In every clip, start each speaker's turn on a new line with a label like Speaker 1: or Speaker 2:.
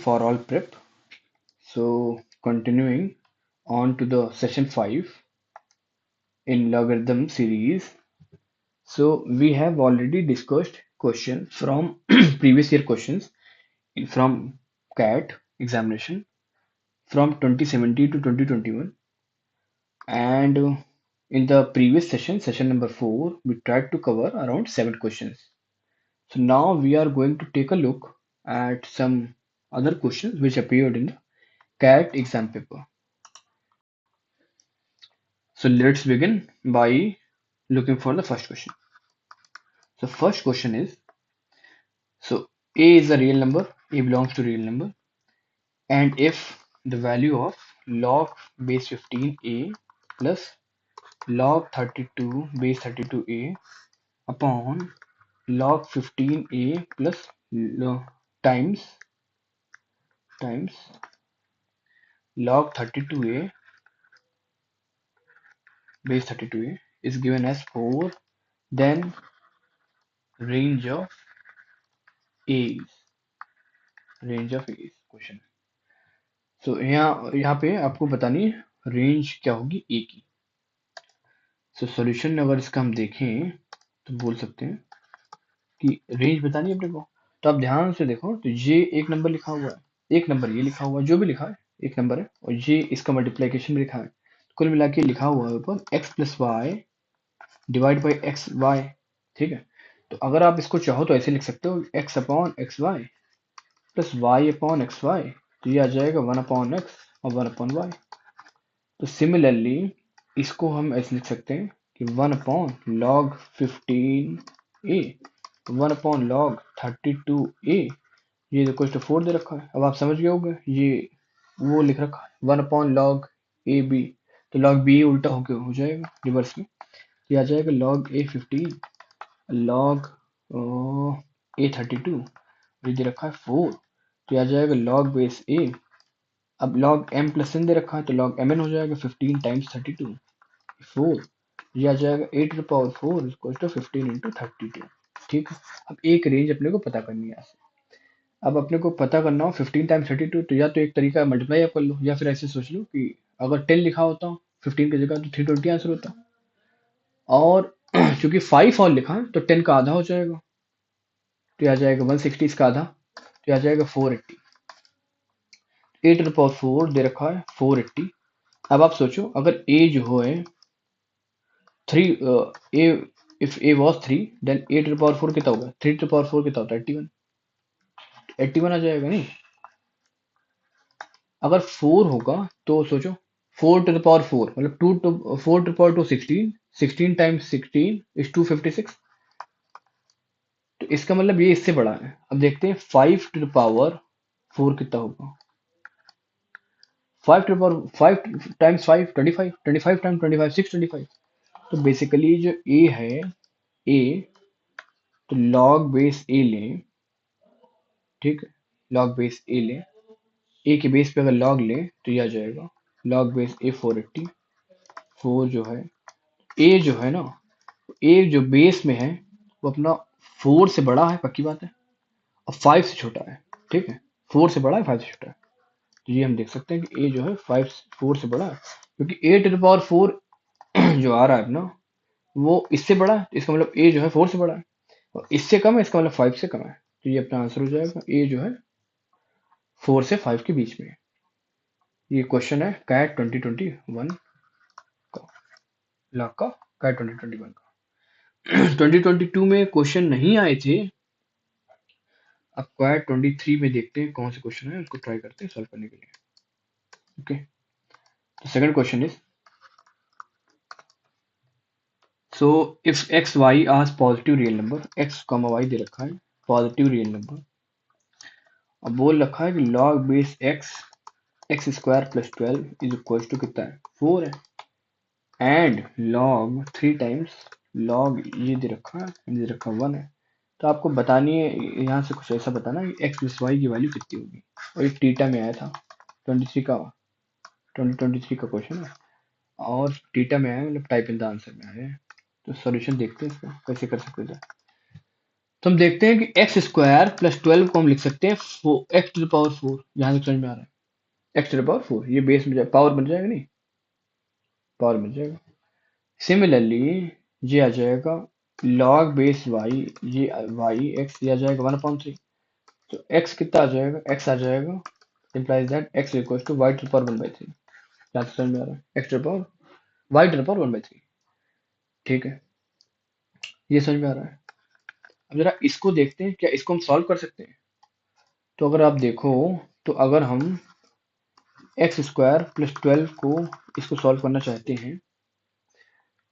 Speaker 1: for all prep. So continuing on to the session 5 in logarithm series. So we have already discussed questions from previous year questions from CAT examination from 2017 to 2021, and in the previous session, session number 4, we tried to cover around 7 questions. So now we are going to take a look at some other questions which appeared in the CAT exam paper. So let's begin by looking for the first question. So first question is, so A is a real number, A belongs to real number, and if the value of log base 15A plus log 32 base 32A upon log 15A plus times log 32A base 32A is given as 4, then range of A is question. सो यहाँ पे आपको बतानी है range क्या होगी ए की. So solution अगर इसका हम देखें तो बोल सकते हैं कि रेंज बतानी है अपने को. तो आप ध्यान से देखो, तो ये एक नंबर लिखा हुआ है, एक नंबर ये लिखा हुआ है, जो भी लिखा है एक नंबर है, और ये इसका मल्टीप्लीकेशन में लिखा है. कुल मिला के लिखा हुआ है ऊपर x plus y divide by x y. ठीक है, तो अगर आप इसको चाहो तो ऐसे लिख सकते हो x upon x y plus y upon x y, तो ये आ जाएगा 1 अपॉन एक्स और 1 अपॉन वाई. तो सिमिलरली इसको हम ऐसे लिख सकते हैं कि 1 upon log 15a 1 upon log 32a, ये इक्वल टू 4 दे रखा है. अब आप समझ गए होंगे, ये वो लिख रखा है 1 अपॉन लॉग ए बी, तो लॉग बी उल्टा होके हो जाएगा रिवर्स में. ये आ जाएगा लॉग ए 15 लॉग ए 32, ये दे रखा है 4, तो ये आ जाएगा लॉग बेस ए. अब log m प्लस n दे रखा है तो log mn हो जाएगा 15 टाइम्स 32 4, ये आ जाएगा 8 to power 4 equal to 15 into 32. ठीक है, अब एक रेंज अपने को पता करनी है. अब अपने को पता करना हो 15 टाइम्स 32, तो या तो एक तरीका मल्टीप्लाई आप कर लो, या फिर ऐसे सोच लो कि अगर 10 लिखा होता 15 की जगह तो 320 आंसर होता. और चूंकि 5 और लिखा है तो 10 का आधा हो जाएगा, तो ये आ जाएगा 160, इसका आधा तो ये आ जाएगा 480. 8 टू पावर 4 दे रखा है 480. अब आप सोचो अगर a जो है 3, a if a was 3 then 8 to the power 4 कितना होगा, 3 to the power 4 कितना होता है 81. 81 आ जाएगा नहीं. अगर 4 होगा तो सोचो 4 to the power 4 मतलब 2 to 4 to the power 2 16, 16 times 16 is 256. तो इसका मतलब ये इससे बड़ा है. अब देखते हैं 5 to the power 4 कितना होगा. 5 to the power 5 times 5 25, 25 times 25 625. तो बेसिकली जो a है a, तो लॉग बेस ए लें. ठीक है, लॉग बेस ए लें, ए के बेस पे अगर लॉग लें तो ये आ जाएगा लॉग बेस ए 480. 4 जो है ए जो है ना, ए जो बेस में है वो अपना 4 से बड़ा है, पक्की बात है, और 5 से छोटा है. ठीक है, 4 से बड़ा है 5 से छोटा है, तो ये हम देख सकते हैं कि ए जो है 4 से बड़ा है, क्योंकि ए टू द पावर 4 जो आ रहा है अपना वो इससे बड़ा है, तो इसका मतलब ए जो है 4 से बड़ा है, और इससे कम है, इसका मतलब 5 से कम है. तो ये अपना आंसर हो जाएगा ए जो है 4 से 5 के बीच में. ये क्वेश्चन है कैट 2021 का, लॉग का कैट 2021 का. 2022 में क्वेश्चन नहीं आए थे. अब कैट 23 में देखते हैं कौन से क्वेश्चन है, उसको ट्राई करते हैं सॉल्व करने के लिए. ओके, तो second question is, so if x y आज positive real number, x comma y दे रखा है पॉजिटिव रियल नंबर, अब बोल रखा है कि log base x x square plus 12 is equal to कितना है 4 है, एंड लॉग 3 टाइम्स लॉग ये दे रखा है, दे रखा 1 है. तो आपको बतानी है यहाँ से कुछ ऐसा बताना कि एक्स प्लस वाई की वैल्यू कितनी होगी. और एक टीटा में आया था 2023 का क्वेश्चन है, और टीटा में आया मतलब टाइप इन द आंसर में आया है. तो सॉल्यूशन देखते हैं इसका कैसे कर सकते थे. तो हम देखते हैं कि एक्स स्क्वायर प्लस 12 को हम लिख सकते हैं एक्स टू द पावर 4। यहाँ तक समझ में आ रहा है? एक्स टू द पावर 4 ये बेस में जाए पावर बन जाएगा, नहीं पावर बन जाएगा। सिमिलरली ये आ जाएगा लॉग बेस वाई, ये वाई एक्स ये आ जाएगा 1/3। तो एक्स कितना आ जाएगा, एक्स आ जाएगा implies that x equals to y to the power 1/3। यहाँ तक समझ में आ रहा है? x to the power y to the power 1/3। ठीक है, ये समझ में आ रहा है? अब जरा इसको देखते हैं, क्या इसको हम सॉल्व कर सकते हैं? तो अगर आप देखो, तो अगर हम एक्स स्क्वायर प्लस 12 को इसको सॉल्व करना चाहते हैं,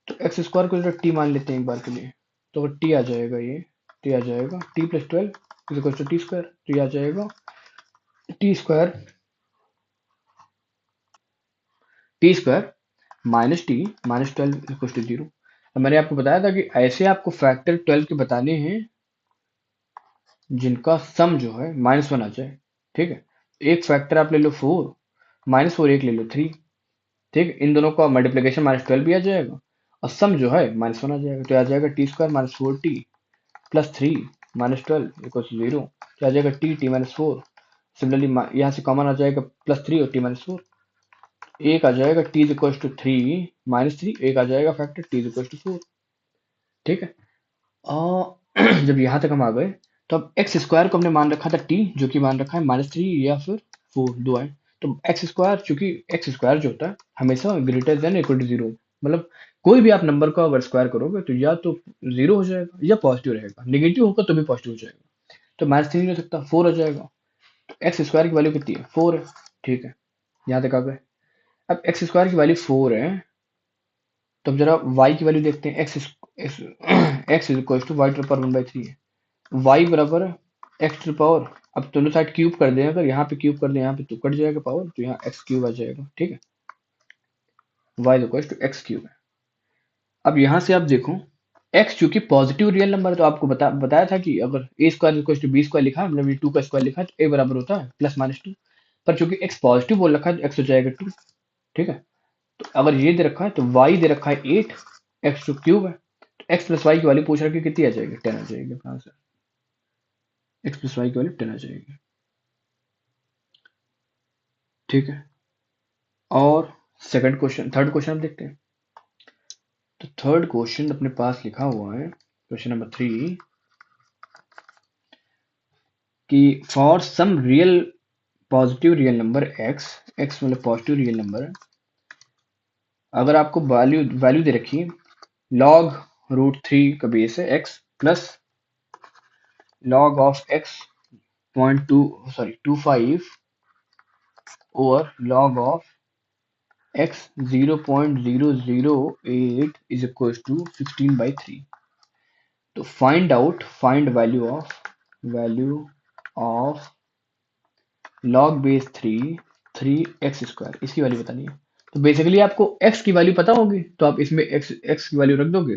Speaker 1: तो एक्स स्क्वायर को जरा टी मान लेते हैं एक बार के लिए। तो अगर टी आ जाएगा, ये टी आ जाएगा t plus 12 is equal to t square. तो ये आ जाएगा t square minus t minus 12 equal to 0। मैंने आपको बताया था कि ऐसे आपको फैक्टर 12 के बताने हैं जिनका सम जो है -1 आ जाए। ठीक है, एक फैक्टर आप ले लो 4, -4 एक ले लो 3। ठीक है, इन दोनों का मल्टीप्लीकेशन -12 भी आ जाएगा और सम जो है -1 आ जाएगा। तो आ जाएगा t square minus 4 t plus 3 minus 12 equal to 0। तो आ जाएगा टी टी माइनस 4। सिमिलरली यहाँ से कॉमन आ जाएगा +3 और टी माइनस 4। एक आ जाएगा टी इज इक्वल टू 3 -3, एक आ जाएगा factor t is equal to 4। ठीक है, और जब यहाँ तक हम आ गए, तो अब एक्स स्क्वायर को हमने मान रखा था टी, जो कि मान रखा है -3 या फिर 4, दो आए। तो एक्स स्क्वायर, चूंकि एक्स स्क्वायर जो होता है हमेशा ग्रेटर देन इक्वल टू 0, मतलब कोई भी आप नंबर को अगर स्क्वायर करोगे तो या तो 0 हो जाएगा या पॉजिटिव रहेगा, नेगेटिव होगा तो भी पॉजिटिव हो जाएगा। तो -3 नहीं हो सकता, 4 हो जाएगा। तो एक्स स्क्वायर की वैल्यू कितनी है, 4 है। ठीक है, यहाँ तक आ गए। अब एक्स स्क्वायर की वैल्यू 4 है, तो अब जरा y की वैल्यू देखते हैं। X is equal to y to power 1/3 है। y बराबर एक्स टू पावर, अब दोनों साइड क्यूब कर दें, अगर यहाँ पे क्यूब कर दें यहाँ पे तो कट जाएगा पावर, तो यहाँ एक्स क्यूब आ जाएगा। ठीक है, y is equal to x cube है। अब यहाँ से आप देखो, x चूंकि पॉजिटिव रियल नंबर है, तो आपको बताया था कि अगर a square equal to b square लिखा है, मतलब ये 2 का स्क्वायर लिखा है, तो a बराबर होता है +-2। पर चूंकि x पॉजिटिव बोल रखा है तो x हो जाएगा 2। ठीक है, तो अगर ये दे रखा है तो y दे रखा है 8, एक्स तो क्यूब है, तो x प्लस वाई की वैल्यू पूछ रहा है कि कितनी आ जाएगी, 10 आ जाएगी अपना आंसर। एक्स प्लस वाई की वैल्यू 10 आ जाएगी। ठीक है, और थर्ड क्वेश्चन हम देखते हैं। तो थर्ड क्वेश्चन अपने पास लिखा हुआ है, क्वेश्चन नंबर 3, कि for some real positive real number x मतलब पॉजिटिव रियल नंबर है, अगर आपको वैल्यू वैल्यू दे रखी है log√3 का बेस है x plus log of x 25 over log of x 0.008 is equal to 16/3। तो find value of log base 3 x square, इसकी वैल्यू बतानी है। तो बेसिकली आपको x की वैल्यू पता होगी, तो आप इसमें x की वैल्यू रख दोगे,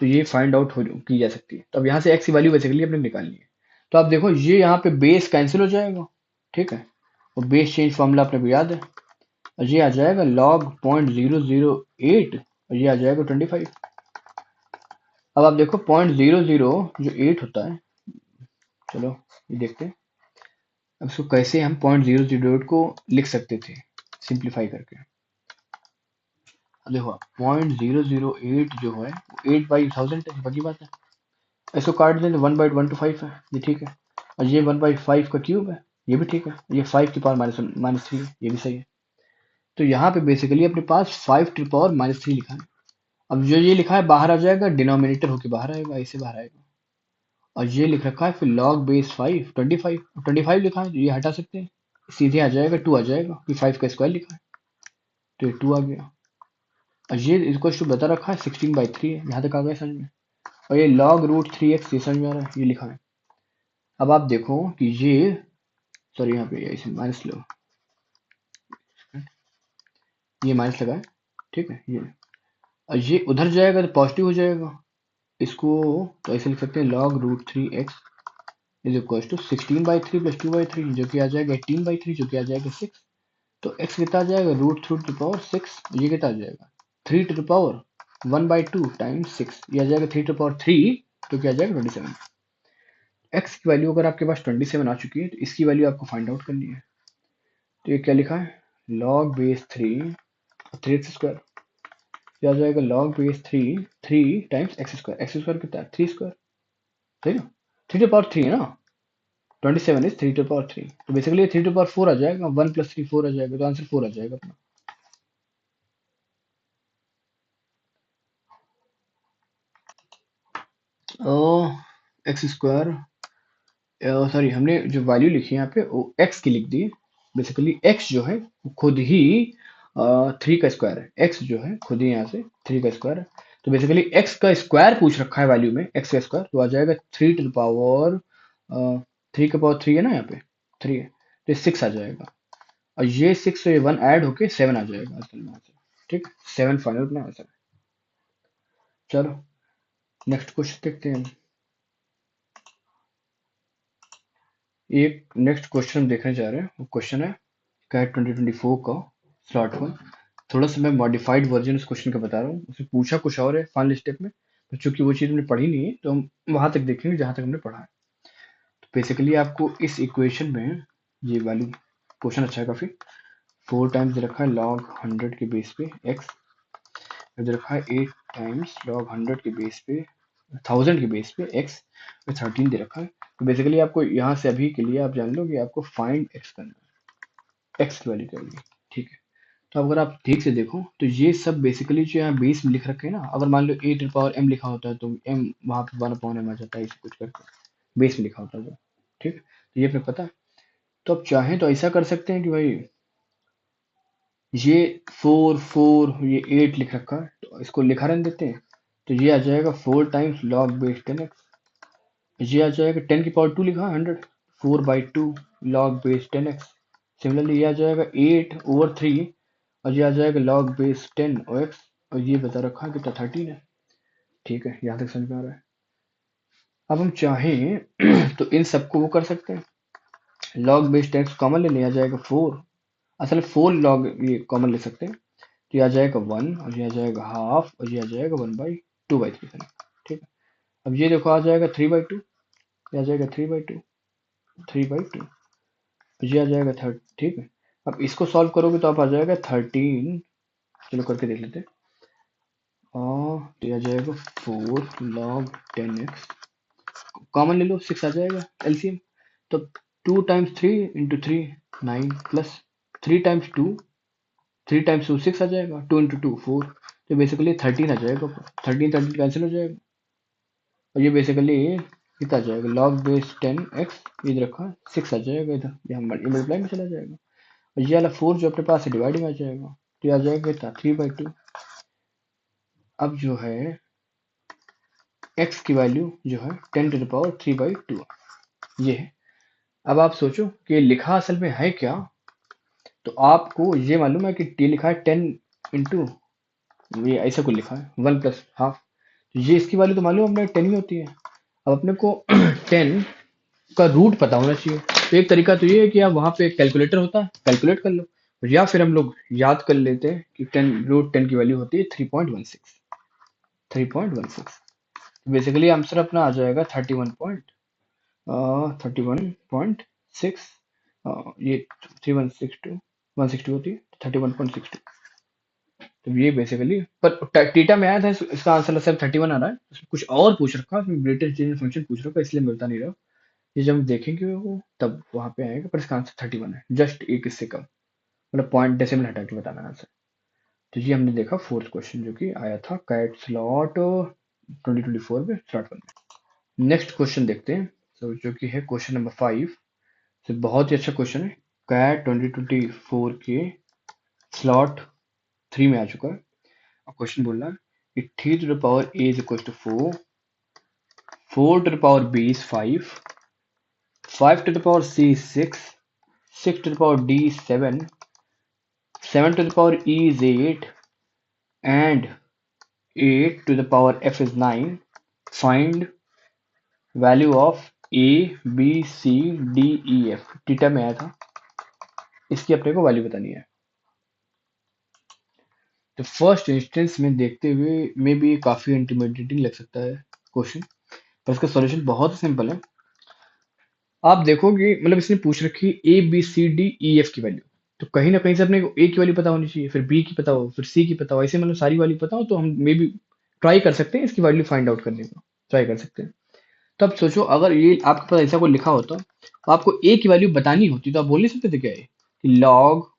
Speaker 1: तो ये फाइंड आउट हो की जा सकती है। तो अब यहाँ से x की वैल्यू बेसिकली अपने निकालनी है। तो आप देखो, ये यहाँ पे बेस कैंसिल हो जाएगा। ठीक है, और बेस चेंज फॉर्मूला अपने को याद है, और ये आ जाएगा log 0.008 और ये आ जाएगा 25। अब आप देखो 0.00 जो 8 होता है, चलो ये देखते हैं अब इसको कैसे हम 0.008 को लिख सकते थे सिंप्लीफाई करके। अब देखो 0.008 जो है 8/1000 है, बाकी बात है। इसको काट दें तो 1/125 है, ये ठीक है। और ये 1/5 का क्यूब है, ये भी ठीक है। ये 5 की पावर -3 है, ये भी सही है। तो यहाँ पे बेसिकली अपने पास 5 की पावर -3 लिखा है। अब जो ये लिखा है बाहर आ जाएगा, डिनोमिनेटर होके बाहर आएगा, ऐसे बाहर आएगा। और ये लिख रखा है फिर log बेस 5 25 लिखा है, तो ये हटा सकते हैं, सीधे आ जाएगा 2 आ जाएगा, कि 5 का स्क्वायर लिखा है तो ये 2 आ गया। और ये इक्वल टू बता रखा है 16/3 है, यहाँ तक आ गया समझ में। और ये log√3x ये समझ में आ रहा है, ये लिखा है। अब आप देखो कि ये, सॉरी यहाँ पे इसे माइनस लो, ये माइनस लगा है। ठीक है, ये और ये उधर जाएगा तो पॉजिटिव हो जाएगा, इसको तो ऐसे लिख सकते हैं log√3x इज इक्वल टू 16/3 + 2/3 जो कि आ जाएगा 18/3 जो कि आ जाएगा 6। तो x कितना आ जाएगा, √3 ये कितना आ जाएगा 3 1/2 टाइम्स 6, ये आ जाएगा 3 3 तो क्या आ जाएगा 27। एक्स की वैल्यू अगर आपके पास 27 आ चुकी है तो इसकी वैल्यू आपको फाइंड आउट करनी है। तो ये क्या लिखा है, लॉग बेस 3 क्या आ जाएगा, log base 3 times x square कितना है 3 स्क्वायर, सही ना, 3 टू पावर 3 है ना, 27 इज 3 टू पावर 3, तो बेसिकली 3 टू पावर 4 आ जाएगा, 1 + 3 4 आ जाएगा, तो आंसर 4 आ जाएगा अपना। एक्स स्क्वायर, सॉरी हमने जो वैल्यू लिखी है यहाँ पे वो एक्स की लिख दी है। बेसिकली एक्स जो है वो खुद ही 3 का स्क्वायर है, एक्स जो है खुद ही यहाँ से 3 का स्क्वायर है। तो बेसिकली एक्स का स्क्वायर पूछ रखा है वैल्यू में, एक्स का स्क्वायर तो आ जाएगा 3 है ना यहाँ पे, 3 है तो 6 आ जाएगा, और ये 6 से 1 ऐड होके 7 आ जाएगा असल में आंसर। ठीक, 7 फाइनल अपना आंसर है। चलो नेक्स्ट क्वेश्चन देखते हैं। एक नेक्स्ट क्वेश्चन हम देखने जा रहे हैं, वो क्वेश्चन है कैट 2024 का स्लॉट 1। थोड़ा सा मैं मॉडिफाइड वर्जन उस क्वेश्चन का बता रहा हूँ, उसमें पूछा कुछ और है फाइनल स्टेप में, तो चूंकि वो चीज़ हमने पढ़ी नहीं है तो हम वहां तक देखेंगे जहां तक हमने पढ़ा है। तो बेसिकली आपको इस इक्वेशन में ये वैल्यू, क्वेश्चन अच्छा है काफी, 4 टाइम्स दे रखा है लॉग 100 के बेस पे एक्स, दे रखा है 8 टाइम्स लॉग 100 के बेस पे 1000 के बेस पे एक्स, 13 दे रखा है। तो बेसिकली आपको यहाँ से अभी के लिए आप जान लो कि आपको फाइंड एक्स करना है, एक्स की वैल्यू करनी है। ठीक है, तो अगर आप ठीक से देखो तो ये सब बेसिकली जो यहाँ बेस में लिख रखे हैं ना, अगर मान लो a⁻m लिखा होता है तो m वहां पे 1/m आ जाता है, इसे कुछ करके बेस में लिखा होता है तो। ठीक, तो ये अपने पता है। तो आप चाहें तो ऐसा कर सकते हैं कि भाई ये 4 4 ये 8 लिख रखा है तो इसको लिखा रहने देते हैं, तो ये आ जाएगा 4 टाइम्स लॉग बेस 10x, ये आ जाएगा 10 की पावर 2 लिखा है 100, 4/2 लॉग बेस 10x। सिमिलरली ये आ जाएगा 8/3, और ये आ जाएगा लॉग बेस 10 और एक्स, और ये बता रखा है कितना 13 है। ठीक है, यहाँ तक समझ में आ रहा है। अब हम चाहें तो इन सबको वो कर सकते हैं, लॉग बेस 10 कॉमन ले लिया जाएगा 4, असल 4 लॉग ये कॉमन ले सकते हैं, तो ये आ जाएगा 1, और ये आ जाएगा हाफ, और ये आ जाएगा 1/2/3। ठीक है, अब ये देखो आ जाएगा 3/2, ये आ जाएगा 3/2, 3/2, ये आ जाएगा 30। ठीक है, अब इसको सॉल्व करोगे तो आप आ जाएगा 13, चलो करके देख लेते हैं। तो ये आ जाएगा 4 log 10x, कॉमन ले लो 6 आ जाएगा एलसीएम, तो 2 times 3 into 3 9 plus 3 times 2, 3 times 2 6 आ जाएगा, 2 इंटू 2 4, तो बेसिकली 13 आ जाएगा, 13 कैंसिल हो जाएगा, और ये बेसिकली कितना आ जाएगा लॉग बेस 10x, इधर रखा 6 आ जाएगा, इधर यहाँ मल्टीप्लाई में चला जाएगा, और ये वाला 4 जो अपने पास है डिवाइडिंग आ जाएगा, तो ये आ जाएगा कितना 3/2। अब जो है x की वैल्यू जो है 10⁻³ ये है। अब आप सोचो कि लिखा असल में है क्या, तो आपको ये मालूम है कि t लिखा है 10 इंटू, ये ऐसा कुछ लिखा है 1 + ½ तो ये इसकी वैल्यू तो मालूम है अपने 10 ही होती है। अब अपने को 10 का रूट पता होना चाहिए, तो एक तरीका तो ये है कि आप वहां पे कैलकुलेटर होता है कैलकुलेट कर लो, या फिर हम लोग याद कर लेते हैं कि 10√10 की वैल्यू होती है 3.16, 3.16, बेसिकली आंसर अपना आ जाएगा 31.6, ये 3162 होती है 31.62। तो ये बेसिकली पर टीटा में आया था, इसका आंसर सिर्फ 31 आ रहा है, उसमें कुछ और पूछ रखा है, उसमें ग्रेटेस्ट चेंज फंक्शन पूछ रखा है, इसलिए मैं बता नहीं रहा। ये जब हम देखेंगे वो तब वहां पे आएगा, पर इसका आंसर 31 है, जस्ट एक इससे कम, मतलब पॉइंट डेसिमल हटा के बताना आंसर। तो ये हमने देखा फोर्थ क्वेश्चन जो कि आया था कैट स्लॉट 2024 में स्लॉट 1 में। नेक्स्ट क्वेश्चन देखते हैं, तो जो कि है क्वेश्चन नंबर 5, तो बहुत ही अच्छा क्वेश्चन है, कैट 2024 के स्लॉट 3 में आ चुका है। अब क्वेश्चन बोल रहा है कि 3 to the power a is equals to 4, 4 to the power b is 5, 5 to the power c is 6, 6 to the power d is 7, 7 to the power e is 8, and 8 to the power f is 9. Find value of a b c d e f, theta में आया था, इसकी अपने को value बतानी है। तो first instance में देखते हुए में भी काफी इंटिमिडेटिंग लग सकता है क्वेश्चन, पर इसका सॉल्यूशन बहुत सिंपल है। आप देखोगे मतलब इसने पूछ रखी है ABCDEF की वैल्यू, तो कहीं ना कहीं से अपने को ए की वैल्यू पता होनी चाहिए, फिर बी की पता हो, फिर सी की पता हो, ऐसे मतलब सारी वैल्यू पता हो तो हम मे बी ट्राई कर सकते हैं इसकी वैल्यू फाइंड आउट करने का, ट्राई कर सकते हैं। तो अब सोचो अगर ये आपके पास ऐसा कोई लिखा होता तो आपको ए की वैल्यू बतानी होती तो आप बोल नहीं सकते थे क्या है कि लॉग,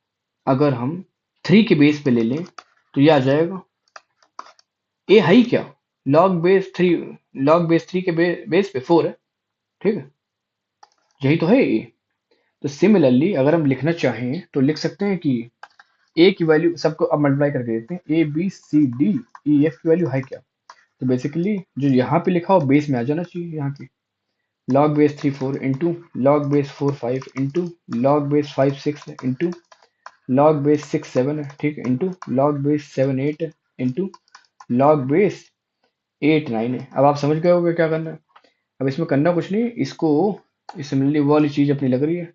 Speaker 1: अगर हम 3 के बेस पे ले लें तो ये आ जाएगा, ए है ही क्या, लॉग बेस 3, लॉग बेस 3 के बेस पे 4 है, ठीक है, यही तो है ए। तो सिमिलरली अगर हम लिखना चाहें तो लिख सकते हैं कि ए की वैल्यू सबको अब मल्टीप्लाई करके देते हैं, ABCDEF की वैल्यू है क्या, तो बेसिकली जो यहाँ पे लिखा हो बेस में आ जाना चाहिए यहाँ पे, log base 3 4 into log base 4 5 into log base 5 6 into log base 6 7 है, ठीक है, इंटू log base 7 8 है, इंटू log base 8 9 है। अब आप समझ गए होगे क्या करना है। अब इसमें करना कुछ नहीं, इसको सिमिलरली वो वाली चीज अपनी लग रही है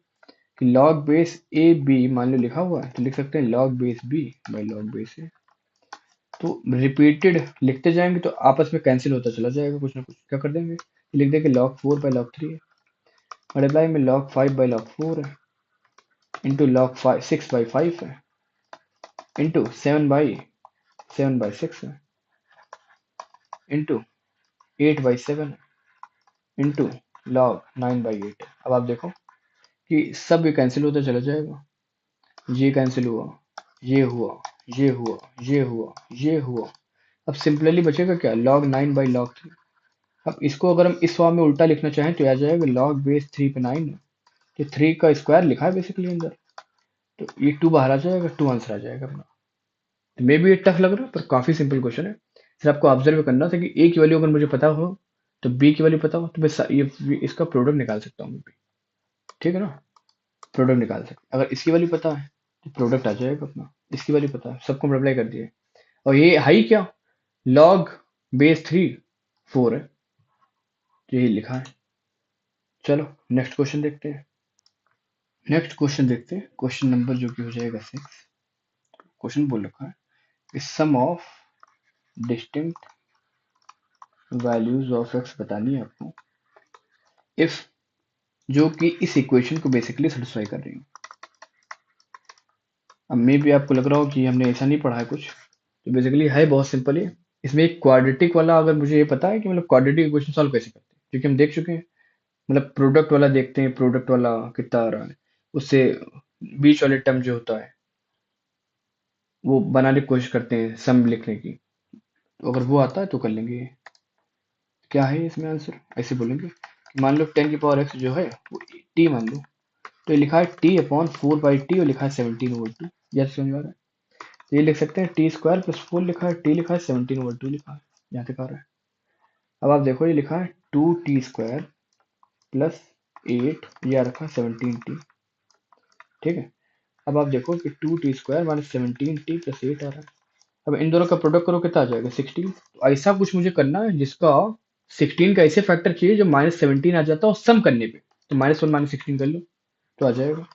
Speaker 1: कि लॉग बेस ए बी मान लो लिखा हुआ है तो लिख सकते हैं log base b by log base a. तो रिपीटेड लिखते जाएंगे तो आपस में कैंसिल होता चला जाएगा, कुछ ना कुछ क्या कर देंगे, लिख देंगे log 4 बाई log 3 है, मल्टीप्लाई में log 5 बाई log 4 है, इंटू log 6 बाई 5 है, इंटू 7 बाई 6 है, इंटू 8 बाई 7 है, इंटू log 9 बाई 8 है। अब आप देखो कि सब ये कैंसिल होता चला जाएगा, ये कैंसिल हुआ, ये हुआ, ये हुआ, ये हुआ, ये हुआ। अब सिंपली बचेगा क्या, log 9 बाई log 3। अब इसको अगर हम इस फॉर्म में उल्टा लिखना चाहें तो आ जाएगा log base 3 पे 9 है, तो 3 का स्क्वायर लिखा है बेसिकली अंदर, तो ये 2 बाहर आ जाएगा, 2 आंसर आ जाएगा अपना। तो मे भी ये टफ लग रहा है पर काफी सिंपल क्वेश्चन है। सिर्फ आपको ऑब्जर्व करना था कि ए की वैल्यू अगर मुझे पता हो तो बी की वैल्यू पता हो तो मैं ये इसका प्रोडक्ट निकाल सकता हूँ मैं भी, ठीक है ना, प्रोडक्ट निकाल सकते। अगर इसकी वैल्यू पता है तो प्रोडक्ट आ जाएगा अपना, इसकी वैल्यू पता है, सबको मल्टीप्लाई कर दिए। और ये हाई क्या, log base 3 4 है, तो यही लिखा है। चलो नेक्स्ट क्वेश्चन देखते हैं। नेक्स्ट क्वेश्चन देखते हैं, क्वेश्चन नंबर जो कि हो जाएगा 6। क्वेश्चन बोल रखा है sum of distinct values of x बतानी है आपको, इफ, जो कि इस इक्वेशन को बेसिकली सेटिस्फाई कर रही है। अब मे भी आपको लग रहा हो कि हमने ऐसा नहीं पढ़ा है कुछ, तो बेसिकली है बहुत सिंपल है। इसमें एक क्वाड्रेटिक वाला, अगर मुझे ये पता है कि मतलब क्वाड्रेटिक इक्वेशन सॉल्व कैसे करते हैं, क्योंकि हम देख चुके हैं, मतलब प्रोडक्ट वाला देखते हैं, प्रोडक्ट वाला कितना आ रहा है, उससे बीच वाले टर्म जो होता है वो बनाने की कोशिश करते हैं सम लिखने की, तो अगर वो आता है तो कर लेंगे। क्या है इसमें आंसर, ऐसे बोलेंगे कि मान लो 10 की पावर x जो है वो t मान लो, तो ये लिखा है t/4/t और लिखा है 17/2, जैसे समझ आ रहा है। तो ये लिख सकते हैं t² + 4 लिखा है, t लिखा है, 17/2 लिखा है, यहाँ तक आ रहा है। अब आप देखो ये लिखा है 2t² + 8, यह रखा 17t, ठीक है। अब आप देखो कि 2t² - 17t + 8 आ रहा है। अब इन दोनों का प्रोडक्ट करो कितना आ जाएगा, 16। तो ऐसा कुछ मुझे करना है जिसका 16 का ऐसे फैक्टर चाहिए जो -17 आ जाता हो सम करने पे, तो -1 - 16 कर लो तो आ जाएगा।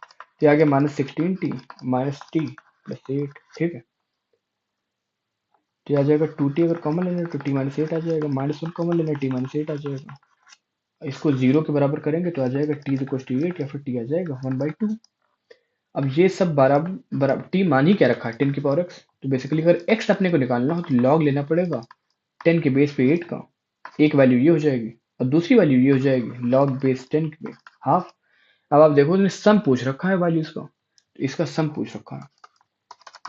Speaker 1: तो आ गया -16t -t + 8, ठीक है। तो ये आ जाएगा 2t, अगर कॉमन लेना है तो t - 8 आ जाएगा, -1 कॉमन लेना है t - 8 आ जाएगा। इसको 0 के बराबर करेंगे तो आ जाएगा t = 8 या फिर t आ जाएगा 1/2। अब ये सब बराबर बराबर टी मान ही क्या रखा है, 10 की पावर x, तो बेसिकली अगर x अपने को निकालना हो तो लॉग लेना पड़ेगा 10 के बेस पे 8 का, एक वैल्यू ये हो जाएगी और दूसरी वैल्यू ये हो जाएगी लॉग बेस 10 पे हाफ। अब आप देखो इसने सम पूछ रखा है वैल्यूज का, तो इसका सम पूछ रखा है।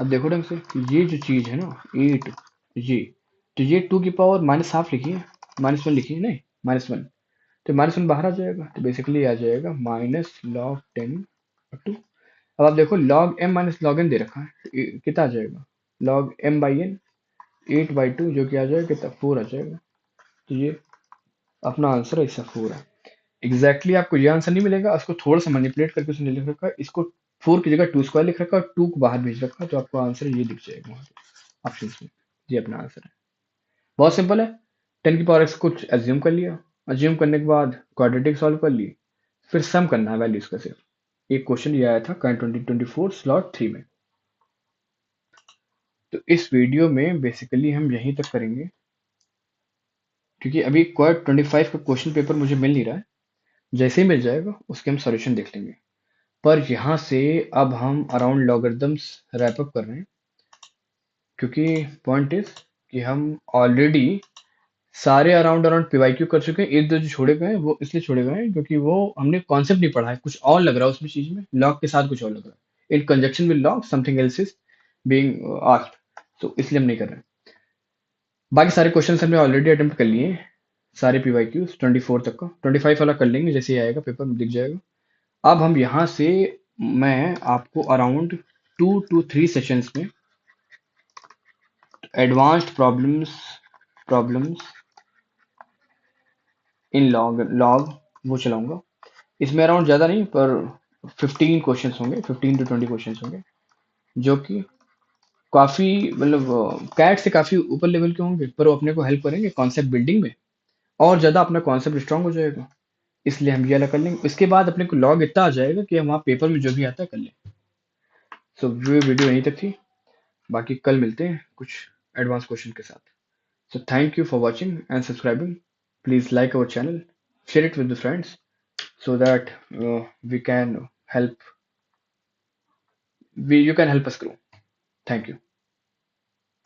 Speaker 1: अब देखो ढंग से, ये जो चीज है ना 8, ये, तो ये 2 की पावर -हाफ लिखिए, -1 लिखिए, नहीं -1, तो -1 बाहर आ जाएगा, तो बेसिकली आ जाएगा -log 10/2। अब आप देखो log m - log n दे रखा है, तो कितना आ जाएगा, log m/n 8/2, जो कि आ जाएगा कितना, 4 आ जाएगा। तो ये अपना आंसर है, इसका 4 है। एग्जैक्टली आपको ये आंसर नहीं मिलेगा, उसको थोड़ा सा मैनिपुलेट करके उसने लिख रखा है, इसको 4 की जगह 2² लिख रखा है और 2 को बाहर भेज रखा है, तो आपको आंसर ये दिख जाएगा वहाँ पे ऑप्शन में। ये अपना आंसर है, बहुत सिंपल है। 10 की पावर x कुछ एज्यूम कर लिया, एज्यूम करने के बाद क्वाड्रेटिक सॉल्व कर ली, फिर सम करना है वैल्यूज का सिर्फ। एक क्वेश्चन ये आया था करंट 2024 स्लॉट 3 में। तो इस वीडियो में बेसिकली हम यहीं तक करेंगे, क्योंकि अभी क्वाड 25 का क्वेश्चन पेपर मुझे मिल नहीं रहा है। जैसे ही मिल जाएगा उसके हम सॉल्यूशन देख लेंगे। पर यहाँ से अब हम अराउंड लॉगरिदम्स रैप अप कर रहे हैं, क्योंकि पॉइंट इज कि हम ऑलरेडी सारे अराउंड अराउंड पीवाईक्यू कर चुके हैं। एक दो जो छोड़े गए हैं वो इसलिए छोड़े गए हैं क्योंकि वो हमने कॉन्सेप्ट नहीं पढ़ा है, कुछ और लग रहा है उसमें चीज में, लॉग के साथ कुछ और लग रहा है, इन conjunction with log something else is being asked, तो इसलिए हम नहीं कर रहे हैं। बाकी सारे क्वेश्चन हमने ऑलरेडी अटेम्प्ट कर लिए हैं, सारे पीवाईक्यूज 24 तक का, 25 वाला कर लेंगे जैसे ही आएगा पेपर में दिख जाएगा। अब हम यहाँ से, मैं आपको अराउंड 2 to 3 सेशंस में advanced problems in log log वो चलाऊंगा। इसमें अराउंड ज़्यादा नहीं पर 15 क्वेश्चंस होंगे, 15 to 20 क्वेश्चंस होंगे, जो कि काफ़ी मतलब कैट से काफ़ी ऊपर लेवल के होंगे, पर वो अपने को हेल्प करेंगे कॉन्सेप्ट बिल्डिंग में, और ज़्यादा अपना कॉन्सेप्ट स्ट्रांग हो जाएगा। इसलिए हम ये वाला कर लेंगे, उसके बाद अपने को लॉग इतना आ जाएगा कि हम वहाँ पेपर में जो भी आता है कर लें। सो ये वीडियो यहीं तक थी, बाकी कल मिलते हैं कुछ एडवांस क्वेश्चन के साथ। So thank you for watching and subscribing. Please like our channel, share it with the friends so that we can help, you can help us grow. Thank you.